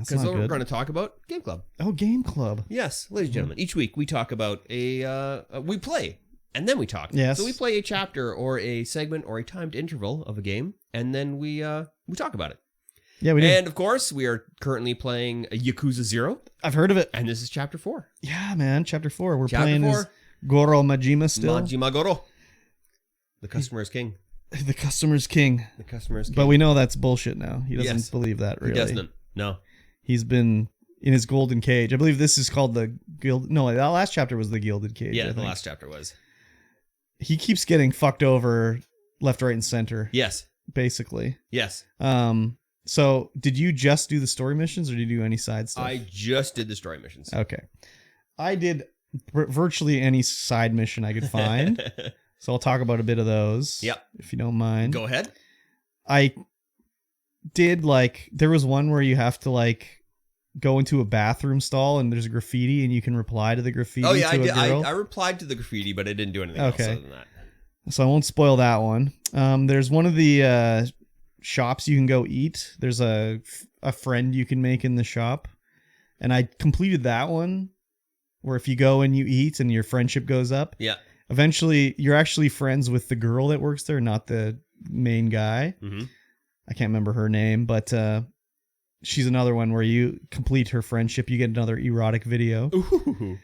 Because we're going to talk about Game Club. Oh, Game Club. Yes, ladies and gentlemen. Each week we talk about we play, and then we talk. Yes. So we play a chapter or a segment or a timed interval of a game, and then we talk about it. Yeah, we do. And, of course, we are currently playing Yakuza 0. I've heard of it. And this is Chapter 4. Yeah, man. Chapter 4. We're playing as Goro Majima still. Majima Goro. The customer is king. The customer's king. The customer is king. But we know that's bullshit now. He doesn't believe that, really. He doesn't. No. He's been in his golden cage. I believe this is called the Guild. No, that last chapter was the Gilded Cage. Yeah, the last chapter was. He keeps getting fucked over left, right, and center. Yes. Basically. Yes. So, did you just do the story missions, or did you do any side stuff? I just did the story missions. Okay. I did virtually any side mission I could find. So, I'll talk about a bit of those. Yep. If you don't mind. Go ahead. I did, there was one where you have to, go into a bathroom stall and there's a graffiti and you can reply to the graffiti. Oh, yeah, I did. Girl. I replied to the graffiti, but I didn't do anything else other than that. So, I won't spoil that one. There's one of the shops you can go eat. There's a friend you can make in the shop, and I completed that one where if you go and you eat and your friendship goes up, eventually you're actually friends with the girl that works there, not the main guy. I can't remember her name, but she's another one where you complete her friendship, you get another erotic video. Ooh.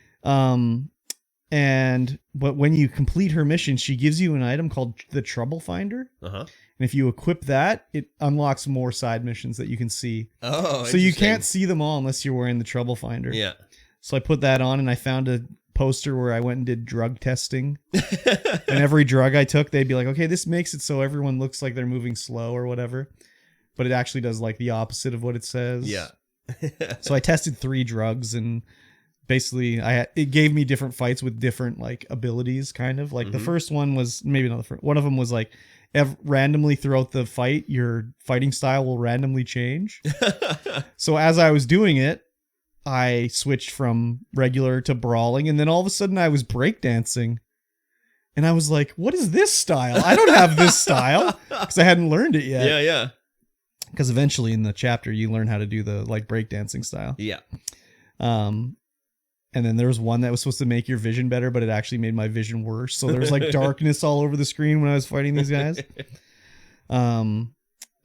But when you complete her mission, she gives you an item called the Trouble Finder. And if you equip that, it unlocks more side missions that you can see. Oh, so you can't see them all unless you're wearing the Trouble Finder. Yeah. So I put that on, and I found a poster where I went and did drug testing. And every drug I took, they'd be like, okay, this makes it so everyone looks like they're moving slow or whatever. But it actually does the opposite of what it says. Yeah. So I tested 3 drugs, and basically it gave me different fights with different abilities, kind of. The first one was, maybe not the first, one of them was randomly throughout the fight, your fighting style will randomly change. So as I was doing it, I switched from regular to brawling, and then all of a sudden I was breakdancing. And I was like, what is this style? I don't have this style, because I hadn't learned it yet. Yeah. Because eventually in the chapter you learn how to do the breakdancing style. Yeah. And then there was one that was supposed to make your vision better, but it actually made my vision worse. So there was darkness all over the screen when I was fighting these guys. And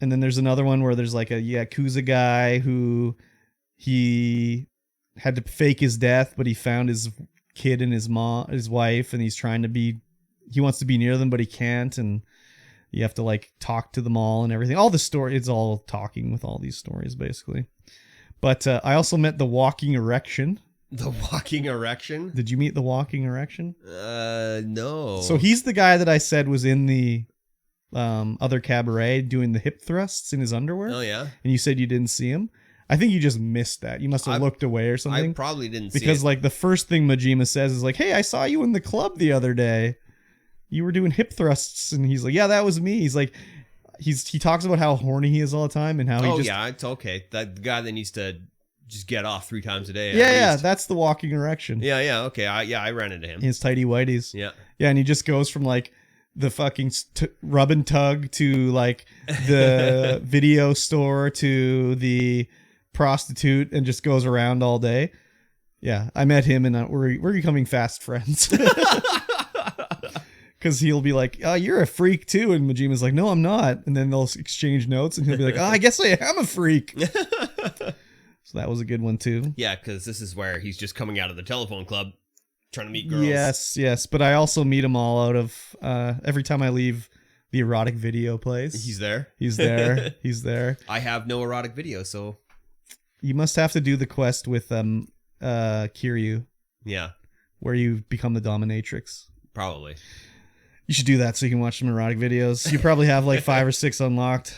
then there's another one where there's a Yakuza guy who he had to fake his death, but he found his kid and his wife, and he wants to be near them, but he can't. And you have to talk to them all and everything. All the story, it's all talking with all these stories basically. But I also met the Walking Erection. The Walking Erection? Did you meet the Walking Erection? No. So he's the guy that I said was in the other cabaret doing the hip thrusts in his underwear. Oh, yeah? And you said you didn't see him. I think you just missed that. You must have looked away or something. I probably didn't see it. Because the first thing Majima says is hey, I saw you in the club the other day. You were doing hip thrusts. And he's like, yeah, that was me. He's he talks about how horny he is all the time and how he just... yeah, it's okay. That guy that needs to just get off 3 times a day. Yeah, that's the Walking Erection. Yeah, okay. I ran into him. His tighty whities. Yeah. Yeah, and he just goes from the fucking rub and tug to the video store to the prostitute and just goes around all day. Yeah, I met him and we're becoming fast friends. Because he'll be like, oh, you're a freak too. And Majima's like, no, I'm not. And then they'll exchange notes and he'll be like, oh, I guess I am a freak. So that was a good one too. Yeah, because this is where he's just coming out of the telephone club trying to meet girls. Yes. But I also meet them all out of every time I leave the erotic video place. He's there. He's there. I have no erotic video, so... You must have to do the quest with Kiryu. Yeah. Where you become the dominatrix. Probably. You should do that so you can watch some erotic videos. You probably have 5 or 6 unlocked.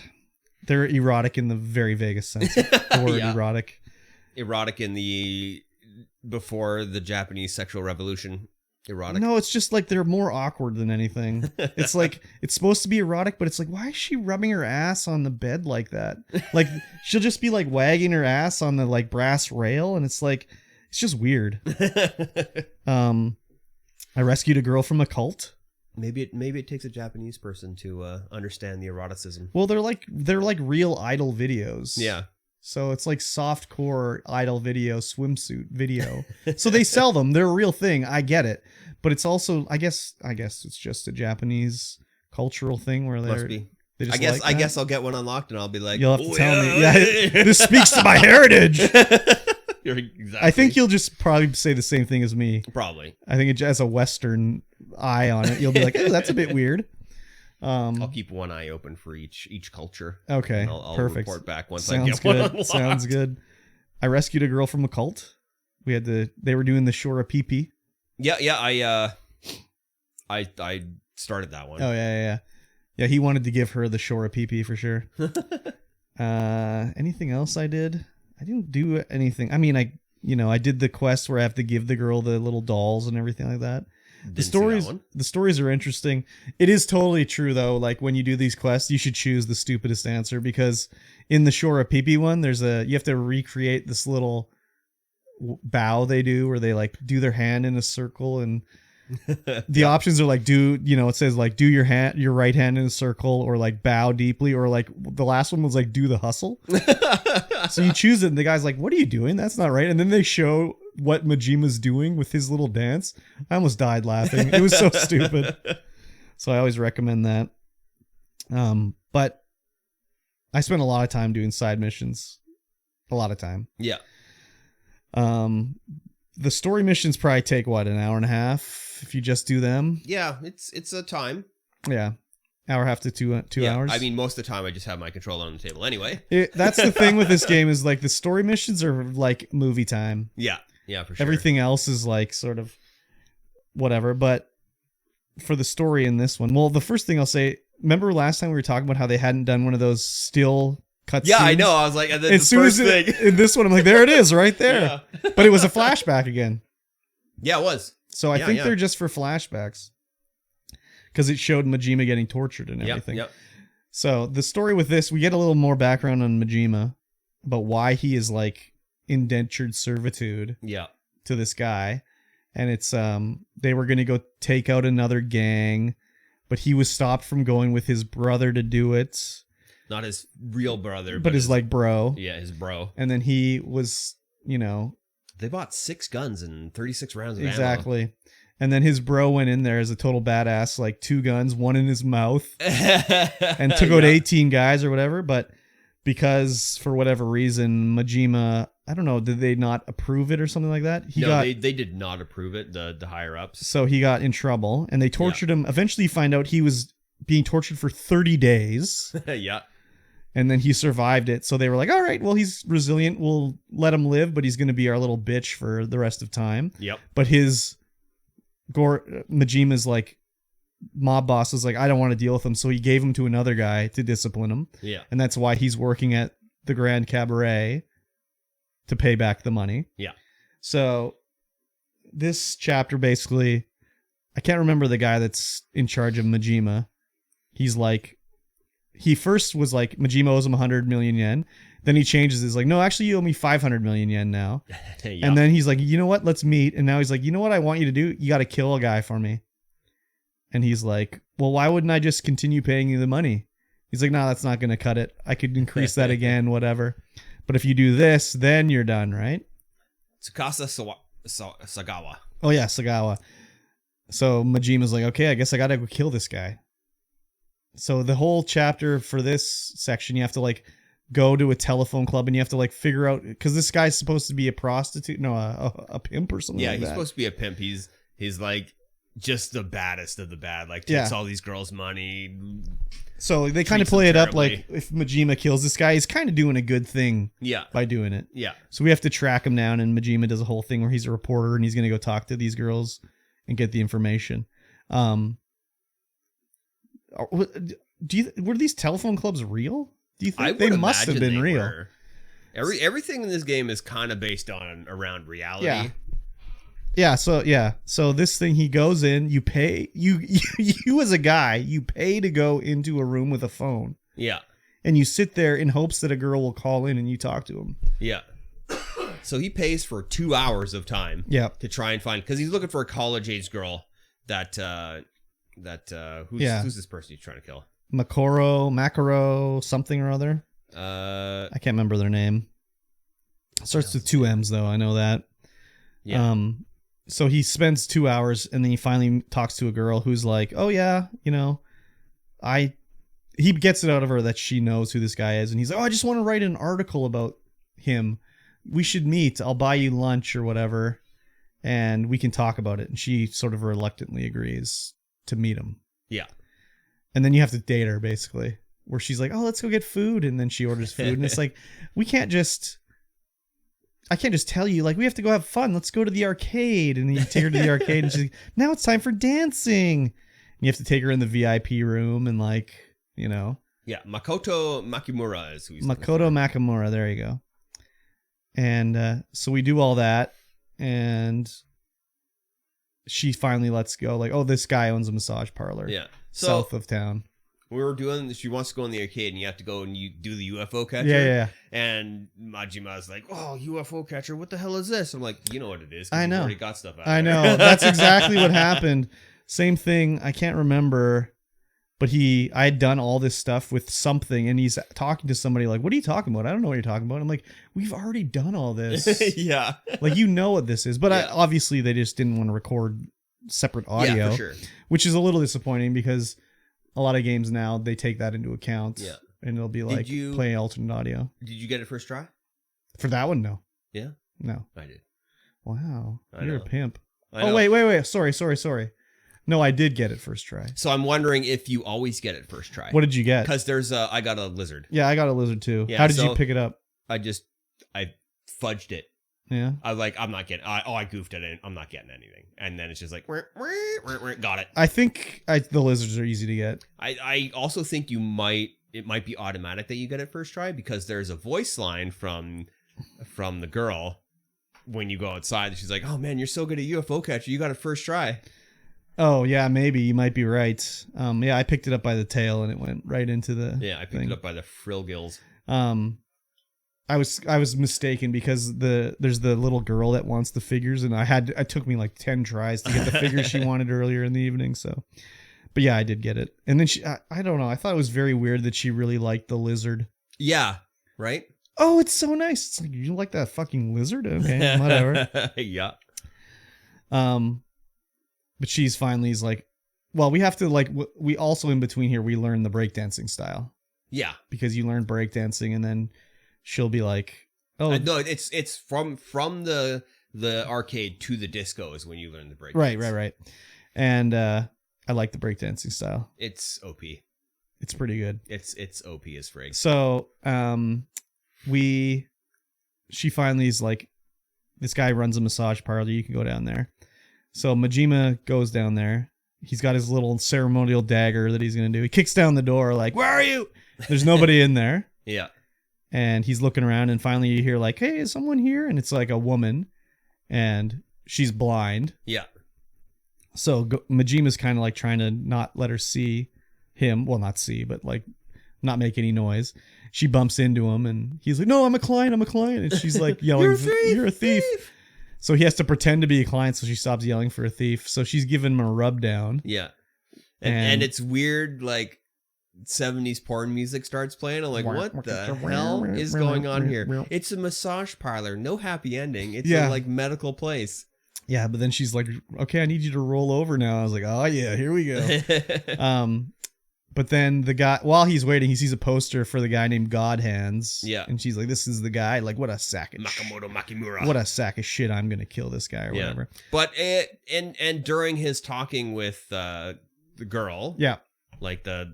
They're erotic in the very vaguest sense. The word erotic. Erotic in the... Before the Japanese sexual revolution. Erotic. No, it's just they're more awkward than anything. It's it's supposed to be erotic, but it's why is she rubbing her ass on the bed like that? She'll just be wagging her ass on the brass rail, and it's it's just weird. I rescued a girl from a cult. Maybe it takes a Japanese person to understand the eroticism. Well, they're real idol videos. Yeah. So it's like softcore idol video, swimsuit video. So they sell them. They're a real thing. I get it. But it's also, I guess it's just a Japanese cultural thing where Must they're... be. They just I guess I'll get one unlocked and I'll be like, you'll have to tell me. Yeah, this speaks to my heritage. Exactly. I think you'll just probably say the same thing as me. Probably. I think it has a Western eye on it. You'll be like, oh, that's a bit weird. I'll keep one eye open for each culture. Okay, I'll perfect. report back once Sounds I get good. one unlocked. Sounds good. I rescued a girl from a cult. They were doing the Shora Pee. Yeah. I started that one. Oh yeah. Yeah, he wanted to give her the Shora Pee for sure. Anything else I did? I didn't do anything. I mean, I did the quest where I have to give the girl the little dolls and everything like that. The stories are interesting. It is totally true though. Like when you do these quests, you should choose the stupidest answer, because in the Shora Pee one, you have to recreate this little bow they do where they like do their hand in a circle, and the options are like it says like do your right hand in a circle, or like bow deeply, or like the last one was like do the hustle. So you choose it and the guy's like, what are you doing? That's not right. And then they show what Majima's doing with his little dance. I almost died laughing. It was so stupid. So I always recommend that. But I spent a lot of time doing side missions. A lot of time. Yeah. The story missions probably take an hour and a half if you just do them. Yeah, it's a time. Yeah. Hour and a half to two hours. I mean, most of the time I just have my controller on the table anyway. That's the thing with this game, is like the story missions are like movie time. Yeah, for sure. Everything else is like sort of whatever. But for the story in this one, well, the first thing I'll say, remember last time we were talking about how they hadn't done one of those still cutscenes? Yeah, I know. I was like, and then as soon as in this one, I'm like, there it is, right there. Yeah. But it was a flashback again. Yeah, it was. So I think they're just for flashbacks, because it showed Majima getting tortured and everything. Yep. So the story with this, we get a little more background on Majima about why he is like indentured servitude to this guy. And it's they were going to go take out another gang, but he was stopped from going with his brother to do it. Not his real brother, but his like bro. Yeah, his bro. And then he was, they bought 6 guns and 36 rounds of ammo. Exactly. And then his bro went in there as a total badass, like 2 guns, 1 in his mouth, and took out 18 guys or whatever. But because for whatever reason, Majima, I don't know, did they not approve it or something like that? They did not approve it, the higher ups. So he got in trouble and they tortured him. Eventually you find out he was being tortured for 30 days. Yeah. And then he survived it. So they were like, all right, well, he's resilient. We'll let him live, but he's going to be our little bitch for the rest of time. Yep. But Majima's like mob boss was like, I don't want to deal with him. So he gave him to another guy to discipline him. Yeah. And that's why he's working at the Grand Cabaret to pay back the money. Yeah. So this chapter basically, I can't remember the guy that's in charge of Majima. He's like, he first was like, Majima owes him 100 million yen. Then he changes. He's like, no, actually, you owe me 500 million yen now. Yep. And then he's like, you know what? Let's meet. And now he's like, you know what I want you to do? You got to kill a guy for me. And he's like, well, why wouldn't I just continue paying you the money? He's like, no, that's not going to cut it. I could increase that again, whatever. But if you do this, then you're done, right? Tsukasa Sagawa. Oh, yeah, Sagawa. So Majima's like, okay, I guess I got to go kill this guy. So the whole chapter for this section, you have to like go to a telephone club and you have to like figure out, because this guy's supposed to be a prostitute, a pimp or something. Yeah, like he's that. supposed to be a pimp. He's like just the baddest of the bad. Like takes all these girls' money. So they kind of play it up like if Majima kills this guy, he's kind of doing a good thing. Yeah. By doing it. Yeah. So we have to track him down, and Majima does a whole thing where he's a reporter and he's going to go talk to these girls and get the information. Were these telephone clubs real? Do you think they must have been real? Were. Everything in this game is kind of based around reality. Yeah. So this thing, he goes in, you pay, you as a guy, you pay to go into a room with a phone. Yeah. And you sit there in hopes that a girl will call in and you talk to him. Yeah. So he pays for 2 hours of time. Yeah. To try and find, because he's looking for a college-age girl who's this person he's trying to kill? Makoro, something or other. I can't remember their name. Starts with 2 M's though. I know that. Yeah. So he spends 2 hours and then he finally talks to a girl who's like, oh yeah, he gets it out of her that she knows who this guy is. And he's like, oh, I just want to write an article about him. We should meet. I'll buy you lunch or whatever. And we can talk about it. And she sort of reluctantly agrees to meet him. Yeah. And then you have to date her basically, where she's like, oh, let's go get food. And then she orders food. And it's like, I can't just tell you, like, we have to go have fun. Let's go to the arcade. And then you take her to the arcade and she's like, now it's time for dancing. And you have to take her in the VIP room and like, Yeah, Makoto Makimura is who he's Makoto Makimura, there you go. And so we do all that, and she finally lets go. Like, oh, this guy owns a massage parlor. Yeah, south of town. We were doing. She wants to go in the arcade, and you have to go and you do the UFO catcher. Yeah. And Majima's like, "Oh, UFO catcher, what the hell is this?" I'm like, "You know what it is? I know. You've already got stuff out. I there. know. That's exactly what happened. Same thing. I can't remember. But I had done all this stuff with something, and he's talking to somebody like, what are you talking about? I don't know what you're talking about. I'm like, we've already done all this. Yeah. Like, what this is. But obviously, they just didn't want to record separate audio. Yeah, for sure. Which is a little disappointing because a lot of games now, they take that into account. Yeah. And it'll be like, play alternate audio. Did you get it first try? For that one, no. Yeah? No. I did. Wow. I You're know. a pimp. I know. Oh, wait. Sorry. No, I did get it first try. So I'm wondering if you always get it first try. What did you get? Because I got a lizard. Yeah, I got a lizard too. Yeah, how did you pick it up? I fudged it. Yeah. I was like, I'm not getting. I goofed it. I'm not getting anything. And then it's just like, got it. I think the lizards are easy to get. I also think it might be automatic that you get it first try because there's a voice line from the girl when you go outside. She's like, oh man, you're so good at UFO catcher. You got it first try. Oh yeah, maybe you might be right. Yeah, I picked it up by the tail and it went right into the. Yeah, I picked it up by the frill gills. I was mistaken because there's the little girl that wants the figures, and it took me like 10 tries to get the figures she wanted earlier in the evening. So, but yeah, I did get it, and then I don't know. I thought it was very weird that she really liked the lizard. Yeah. Right. Oh, it's so nice. It's like, you like that fucking lizard? Okay, whatever. Yeah. But she's like, well, we have to like, we also in between here, we learn the breakdancing style. Yeah. Because you learn breakdancing and then she'll be like, oh. No, it's from the arcade to the disco is when you learn the break. Right. And I like the breakdancing style. It's OP. It's pretty good. It's OP as frig. So she finally is like, this guy runs a massage parlor. You can go down there. So Majima goes down there. He's got his little ceremonial dagger that he's going to do. He kicks down the door like, where are you? There's nobody in there. Yeah. And he's looking around and finally you hear like, hey, is someone here? And it's like a woman and she's blind. Yeah. So Majima's kind of like trying to not let her see him. Well, not see, but like not make any noise. She bumps into him and he's like, no, I'm a client. And she's like yelling, You're a thief. So he has to pretend to be a client, so she stops yelling for a thief. So she's giving him a rub down. Yeah. And it's weird, like 70s porn music starts playing. I'm like, what the hell is going on here? It's a massage parlor. No happy ending. It's a like medical place. Yeah, but then she's like, okay, I need you to roll over now. I was like, oh yeah, here we go. But then the guy, while he's waiting, he sees a poster for the guy named God Hands. Yeah. And she's like, this is the guy. Like, what a sack of Makamoto Makimura. What a sack of shit. I'm going to kill this guy or whatever. But, and during his talking with the girl. Yeah. Like the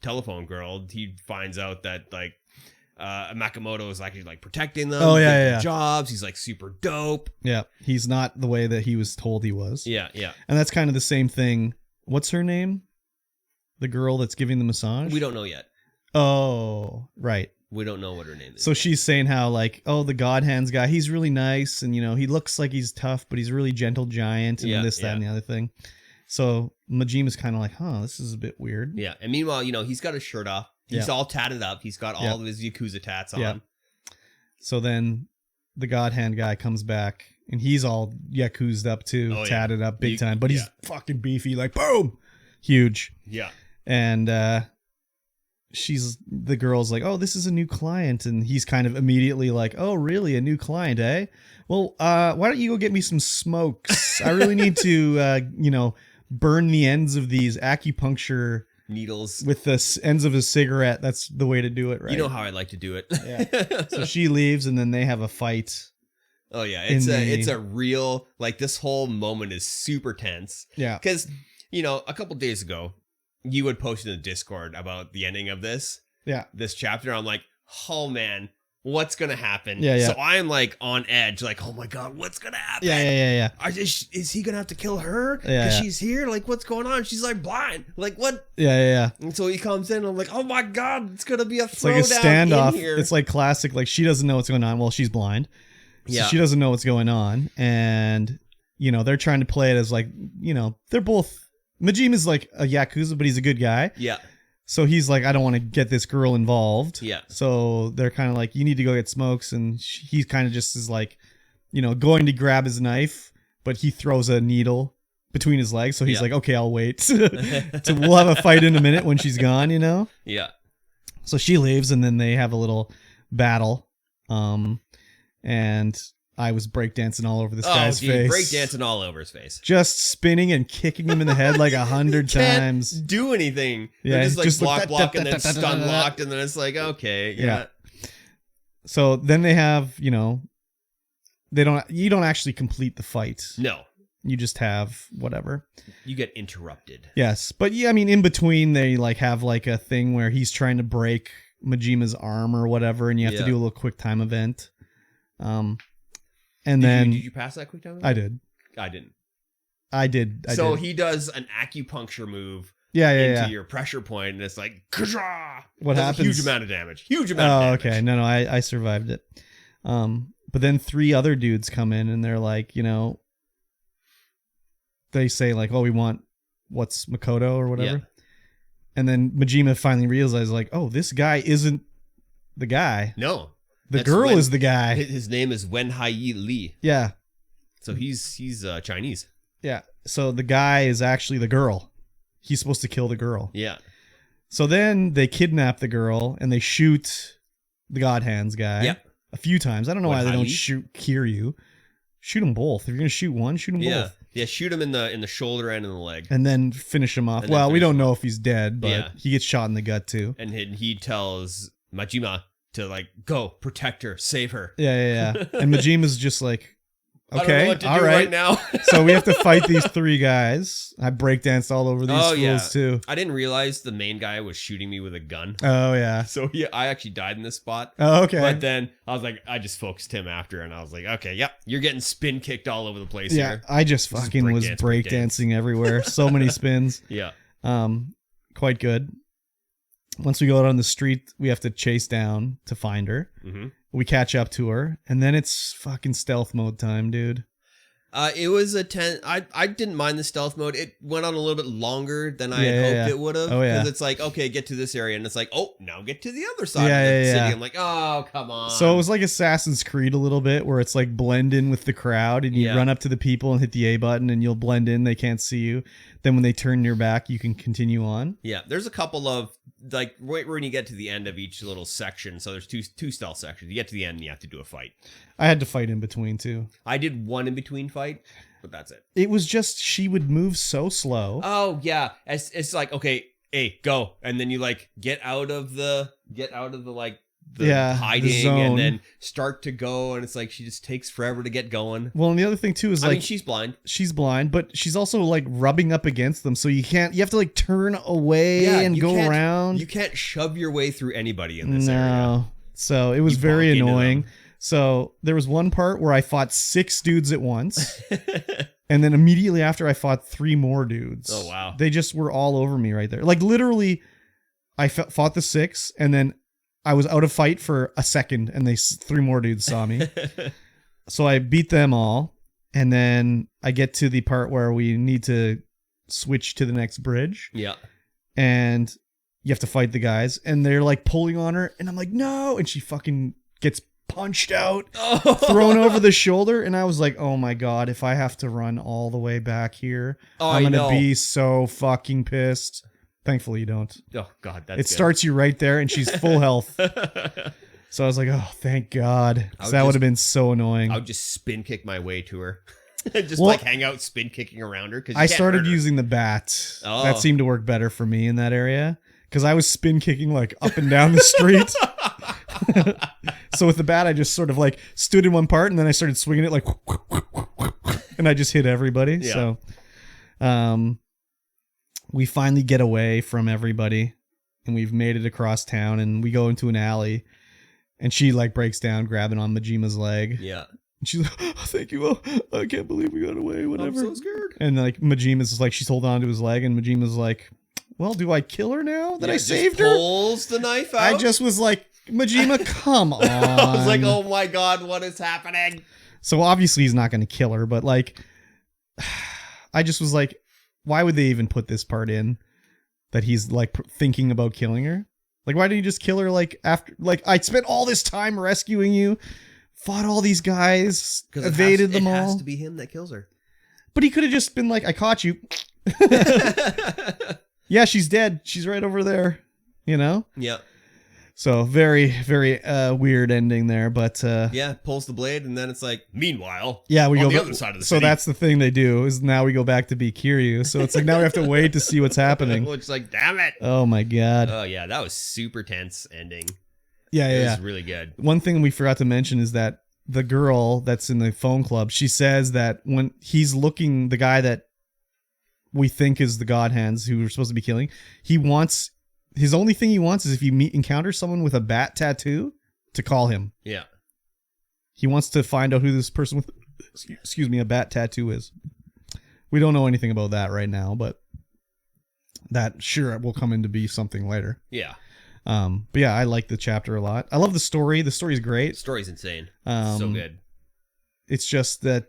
telephone girl, he finds out that like Makamoto is actually like protecting them. Oh, yeah. Jobs. He's like super dope. Yeah. He's not the way that he was told he was. Yeah. And that's kind of the same thing. What's her name? The girl that's giving the massage? We don't know yet. Oh, right. We don't know what her name is. So she's saying how like, oh, the God Hands guy, he's really nice. And, he looks like he's tough, but he's a really gentle giant and this, that, and the other thing. So Majima's kind of like, this is a bit weird. Yeah. And meanwhile, he's got his shirt off. He's all tatted up. He's got all of his Yakuza tats on. Yeah. So then the God Hand guy comes back and he's all Yakuza'd up too, tatted up big time, but he's fucking beefy, like boom, huge. Yeah. And the girl's like, oh, this is a new client, and he's kind of immediately like, oh, really, a new client, eh? Well, why don't you go get me some smokes? I really need to, burn the ends of these acupuncture needles with the ends of a cigarette. That's the way to do it, right? You know how I like to do it. Yeah. So she leaves, and then they have a fight. Oh yeah, it's a real, like, this whole moment is super tense. Yeah, because a couple days ago, you had posted in the Discord about the ending of this chapter. I'm like, oh man, what's gonna happen? Yeah. So I'm like on edge, like, oh my god, what's gonna happen? Yeah. Is he gonna have to kill her? Yeah, Because she's here. Like, what's going on? She's like blind. Like, what? Yeah. And so he comes in, and I'm like, oh my god, it's gonna be a It's like a standoff. It's like classic. Like, she doesn't know what's going on. Well, she's blind. So she doesn't know what's going on, and they're trying to play it as like, they're both. Majima's like a Yakuza, but he's a good guy. Yeah. So he's like, I don't want to get this girl involved. Yeah. So they're kind of like, you need to go get smokes, and he kind of just is like, going to grab his knife, but he throws a needle between his legs. So he's like, okay, I'll wait. So we'll have a fight in a minute when she's gone. Yeah. So she leaves, and then they have a little battle. And I was breakdancing all over this guy's face. Breakdancing all over his face. Just spinning and kicking him in the head like 100 times. Can't do anything. Yeah, They're just like block, and then stun locked, and then it's like, okay, yeah. So then they have, you don't actually complete the fight. No. You just have whatever. You get interrupted. Yes. But yeah, I mean, in between they have a thing where he's trying to break Majima's arm or whatever, and you have to do a little quick time event. And then did you pass that quick time? I did. I didn't. I did. So he does an acupuncture move. Into your pressure point, and it's like, Kazah! What happens? A huge amount of damage. Huge amount of damage. Okay. No, I survived it. But then 3 other dudes come in, and they're like, they say like, oh, we want what's Makoto or whatever. Yeah. And then Majima finally realizes like, oh, this guy isn't the guy. No. The girl is the guy. His name is Wenhai Li. Yeah. So he's Chinese. Yeah. So the guy is actually the girl. He's supposed to kill the girl. Yeah. So then they kidnap the girl and they shoot the God Hands guy a few times. I don't know why they don't shoot Kiryu. Shoot them both. If you're gonna shoot one, shoot them both. Yeah. Shoot him in the shoulder and in the leg, and then finish him off. Well, we don't know if he's dead, but he gets shot in the gut too. And he tells Majima to like go protect her, save her. Yeah. And Majima's just like, okay, I don't know what to do right now. So we have to fight these 3 guys. I breakdanced all over these fools too. I didn't realize the main guy was shooting me with a gun. Oh yeah. So I actually died in this spot. Oh, okay. But then I was like, I just focused him after, and I was like, okay, yep, you're getting spin kicked all over the place here. I just fucking was breakdancing everywhere. So many spins. Yeah. Quite good. Once we go out on the street, we have to chase down to find her. Mm-hmm. We catch up to her, and then it's fucking stealth mode time, dude. It was a 10. I didn't mind the stealth mode. It went on a little bit longer than I had hoped it would have. Oh, yeah. Because it's like, okay, get to this area, and it's like, oh, now get to the other side of the city. I'm like, oh, come on. So it was like Assassin's Creed a little bit, where it's like blend in with the crowd, and you run up to the people and hit the A button, and you'll blend in. They can't see you. Then when they turn your back, you can continue on. Yeah, there's a couple of, like, right when you get to the end of each little section, so there's two stealth sections. You get to the end, and you have to do a fight. I had to fight in between, too. I did one in between fight, but that's it. It was just, she would move so slow. Oh, yeah. It's like, okay, hey, go. And then you, like, get out of the like, hiding, and then start to go, and it's like she just takes forever to get going. Well, and the other thing too is, like, I mean, she's blind. She's blind, but she's also like rubbing up against them, so you have to like turn away and go around. You can't shove your way through anybody in this area. So it was very annoying. So there was one part where I fought 6 dudes at once. And then immediately after, I fought 3 more dudes. Oh, wow. They just were all over me right there. Like, literally, I fought the 6, and then I was out of fight for a second, and 3 more dudes saw me. So I beat them all, and then I get to the part where we need to switch to the next bridge. Yeah. And you have to fight the guys, and they're, like, pulling on her, and I'm like, no! And she fucking gets punched out, thrown over the shoulder, and I was like, oh my god, if I have to run all the way back here, I'm gonna be so fucking pissed. Thankfully, you don't. Oh God, that's It good. starts you right there, and she's full health. So I was like, oh, thank God. 'Cause that would have been so annoying. I would just spin kick my way to her. Just Well, like hang out spin kicking around her. I started using the bat. Oh. That seemed to work better for me in that area. Because I was spin kicking like up and down the street. So with the bat, I just sort of like stood in one part and then I started swinging it like, and I just hit everybody. Yeah. So, we finally get away from everybody and we've made it across town and we go into an alley and she like breaks down grabbing on Majima's leg. Yeah. And she's like, oh, thank you. Oh, I can't believe we got away. Whatever. I'm so scared. And like Majima's like, she's holding on to his leg and Majima's like, well, do I kill her now that I saved her? Pulls the knife out. I just was like, Majima, come on. I was like, oh my God, what is happening? So obviously he's not going to kill her, but like, I just was like, why would they even put this part in that he's like thinking about killing her? Like, why didn't you just kill her? Like after, like I spent all this time rescuing you, fought all these guys, evaded them all. It has to be him that kills her. But he could have just been like, I caught you. Yeah, she's dead. She's right over there, you know? Yeah. So very, very weird ending there, but Yeah, pulls the blade, and then it's like, meanwhile, yeah, we on go the other side of the so city. that's the thing they do is now we go back to be Kiryu. So it's like now we have to wait to see what's happening. Which is like, damn it. Oh my God. Oh yeah, that was super tense ending. Yeah, It yeah. was really good. One thing we forgot to mention is that the girl that's in the phone club, she says that when he's looking, the guy that we think is the God Hands who we're supposed to be killing, his only thing he wants is if you encounter someone with a bat tattoo to call him. Yeah. He wants to find out who this person with, excuse me, a bat tattoo is. We don't know anything about that right now, but that sure will come into be something later. Yeah. But yeah, I like the chapter a lot. I love the story. The story's great. The story's insane. So good. It's just that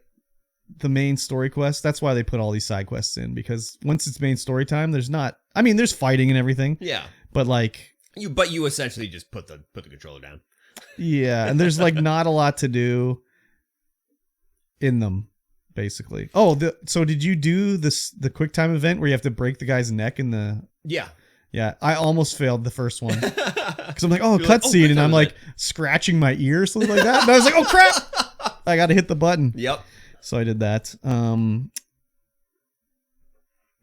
the main story quest, that's why they put all these side quests in, because once it's main story time, there's fighting and everything. Yeah. But like you essentially just put the controller down. yeah, and there's like not a lot to do in them, basically. Oh, so did you do the quick time event where you have to break the guy's neck in the Yeah. Yeah, I almost failed the first one. Because I'm like, oh, You're like, cutscene, quick and time I'm like event. scratching my ear or something like that. And I was like, oh crap! I gotta hit the button. Yep. So I did that.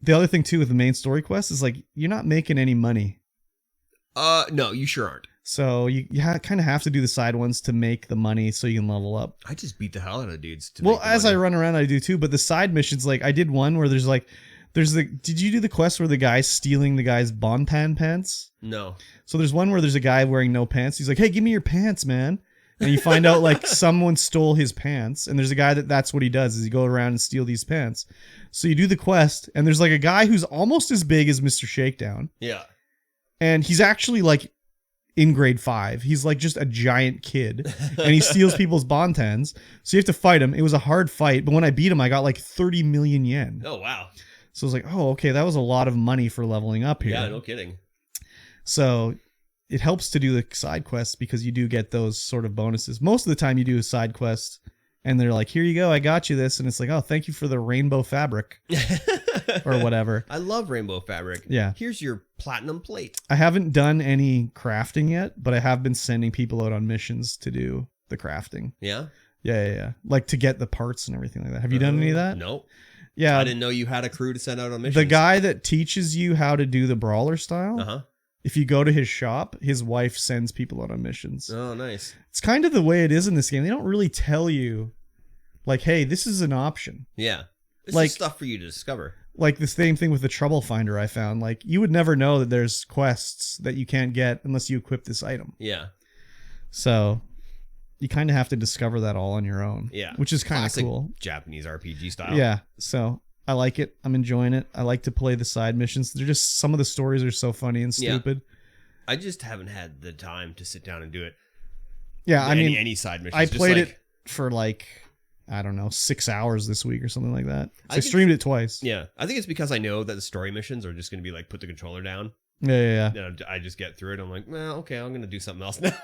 The other thing too with the main story quest is like you're not making any money. No, you sure aren't. So you kind of have to do the side ones to make the money so you can level up. I just beat the hell out of dudes. Well, as I run around, I do too. But the side missions, like I did one where did you do the quest where the guy's stealing the guy's bonpan pants? No. So there's one where there's a guy wearing no pants. He's like, hey, give me your pants, man. And you find out like someone stole his pants. And there's a guy that's what he does is he go around and steal these pants. So you do the quest and there's like a guy who's almost as big as Mr. Shakedown. Yeah. And he's actually like in grade 5. He's like just a giant kid and he steals people's bontans. So you have to fight him. It was a hard fight. But when I beat him, I got like 30 million yen. Oh, wow. So I was like, oh, okay, that was a lot of money for leveling up here. Yeah, no kidding. So it helps to do the side quests because you do get those sort of bonuses. Most of the time you do a side quest and they're like, here you go, I got you this. And it's like, oh, thank you for the rainbow fabric or whatever. I love rainbow fabric. Yeah. Here's your platinum plate. I haven't done any crafting yet, but I have been sending people out on missions to do the crafting. Yeah? Yeah. Like to get the parts and everything like that. Have you done any of that? No. Yeah. I didn't know you had a crew to send out on missions. The guy that teaches you how to do the brawler style, Uh-huh. if you go to his shop, his wife sends people out on missions. Oh, nice. It's kind of the way it is in this game. They don't really tell you, like, hey, this is an option. Yeah. It's Like- just stuff for you to discover. Like the same thing with the Trouble Finder I found. Like, you would never know that there's quests that you can't get unless you equip this item. Yeah. So you kind of have to discover that all on your own. Yeah. Which is kind of Classic cool. Japanese RPG style. Yeah. So I like it. I'm enjoying it. I like to play the side missions. They're just, some of the stories are so funny and Yeah. stupid. I just haven't had the time to sit down and do it. Yeah. I mean, any side missions. I Just played like- it for like, I don't know, 6 hours this week or something like that. So I think- streamed it twice. Yeah. I think it's because I know that the story missions are just going to be like, put the controller down. Yeah. And I just get through it. I'm like, well, okay, I'm going to do something else now.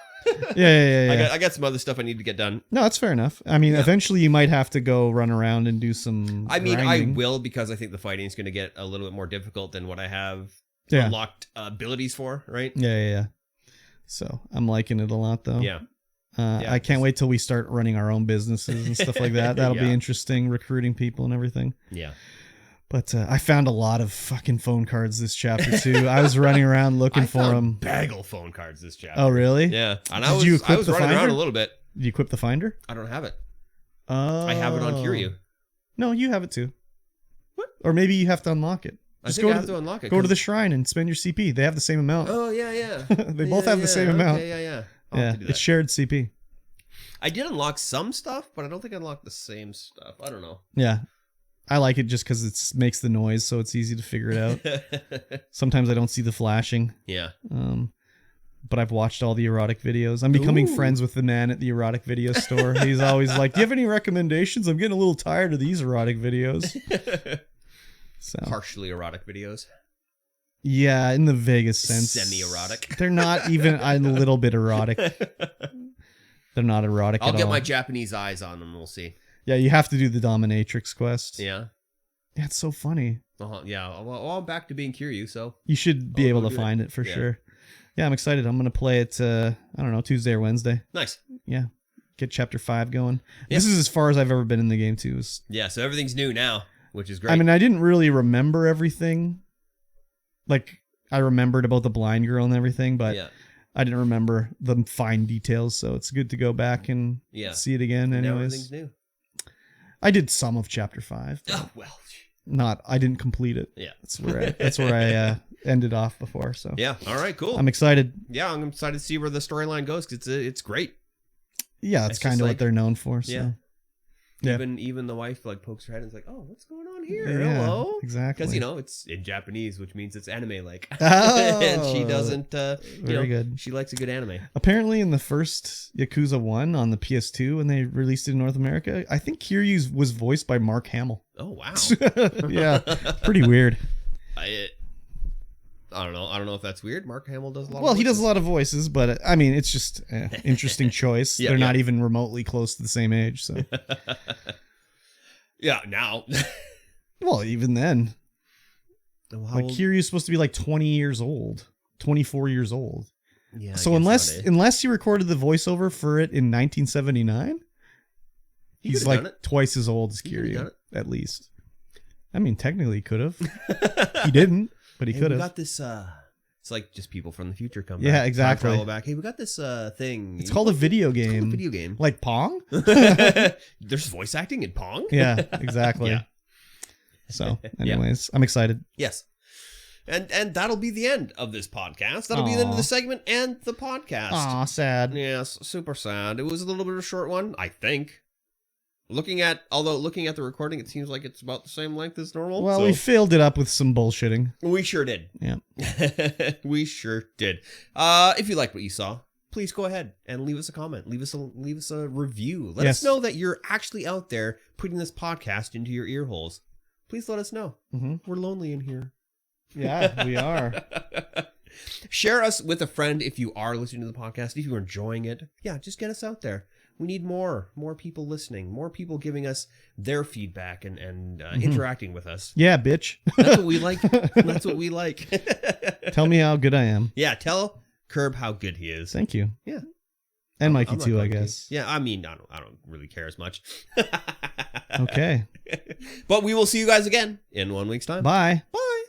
Yeah. I got some other stuff I need to get done. No, that's fair enough. I mean, Yeah. eventually you might have to go run around and do some I mean, grinding. I will because I think the fighting is going to get a little bit more difficult than what I have unlocked abilities for, right? Yeah. So I'm liking it a lot, though. Yeah. I can't wait till we start running our own businesses and stuff like that. That'll be interesting, recruiting people and everything. Yeah. But I found a lot of fucking phone cards this chapter too. I was running around looking for them. Bagel phone cards this chapter. Oh, really? Yeah. And Did you equip I was the running finder? around a little bit. Did you equip the finder? I don't have it. Oh. I have it on Kiryu. No, you have it too. What? Or maybe you have to unlock it. Just I have to unlock it. Go to the shrine and spend your CP. They have the same amount. Oh, yeah. They both have the same amount. Okay, yeah. Yeah, it's shared CP. I did unlock some stuff, but I don't think I unlocked the same stuff. I don't know. Yeah. I like it just because it makes the noise, so it's easy to figure it out. Sometimes I don't see the flashing. Yeah. But I've watched all the erotic videos. I'm becoming friends with the man at the erotic video store. He's always like, do you have any recommendations? I'm getting a little tired of these erotic videos. So. Partially erotic videos. Yeah, in the Vegas sense. Semi-erotic. They're not even a little bit erotic. They're not erotic at all. I'll get my Japanese eyes on them. We'll see. Yeah, you have to do the dominatrix quest. Yeah. Yeah, it's so funny. Yeah. Well, I'm back to being Kiryu, so. You should be able to find it for sure. Yeah, I'm excited. I'm going to play it, I don't know, Tuesday or Wednesday. Nice. Yeah. Get chapter 5 going. Yeah. This is as far as I've ever been in the game, too. Yeah, so everything's new now, which is great. I mean, I didn't really remember everything. Like, I remembered about the blind girl and everything, but I didn't remember the fine details, so it's good to go back and see it again anyways. Now everything's new. I did some of chapter 5. Oh, well. I didn't complete it. Yeah. That's where I ended off before, so. Yeah, all right, cool. I'm excited. Yeah, I'm excited to see where the storyline goes, because it's great. Yeah, it's kind of what they're known for, so. Yeah. Yeah. Even the wife like pokes her head and is like, "Oh, what's going on here? Yeah, Hello." exactly. Because it's in Japanese, which means it's anime like. Oh, and she doesn't. Very good. She likes a good anime. Apparently, in the first Yakuza 1 on the PS2 when they released it in North America, I think Kiryu was voiced by Mark Hamill. Oh wow. Yeah, pretty weird. I don't know. I don't know if that's weird. Mark Hamill does a lot. Well, he does a lot of voices, but I mean, it's just interesting choice. They're not even remotely close to the same age, so. Yeah, now. Well, even then. Like Kiryu's supposed to be like 20 years old, 24 years old. Yeah. So unless he recorded the voiceover for it in 1979, he's like twice as old as Kiryu, at least. I mean, technically he could have. He didn't. But he could have. We got this. It's like just people from the future come back. Yeah, exactly. Back. Hey, we got this thing. It's called a video game. It's called a video game. Like Pong? There's voice acting in Pong? Yeah, exactly. Yeah. So, anyways, I'm excited. Yes. And that'll be the end of this podcast. That'll be the end of the segment and the podcast. Aw, sad. Yes, super sad. It was a little bit of a short one, I think. Looking at the recording, it seems like it's about the same length as normal. Well, we filled it up with some bullshitting. We sure did. Yeah. We sure did. If you liked what you saw, please go ahead and leave us a comment. Leave us a review. Let us know that you're actually out there putting this podcast into your ear holes. Please let us know. Mm-hmm. We're lonely in here. Yeah, we are. Share us with a friend if you are listening to the podcast. If you're enjoying it, just get us out there. We need more people listening, more people giving us their feedback and interacting with us. Yeah, bitch. That's what we like. That's what we like. Tell me how good I am. Yeah, tell Curb how good he is. Thank you. Yeah. And Mikey too, I guess. Yeah, I mean, I don't really care as much. Okay. But we will see you guys again in 1 week's time. Bye. Bye.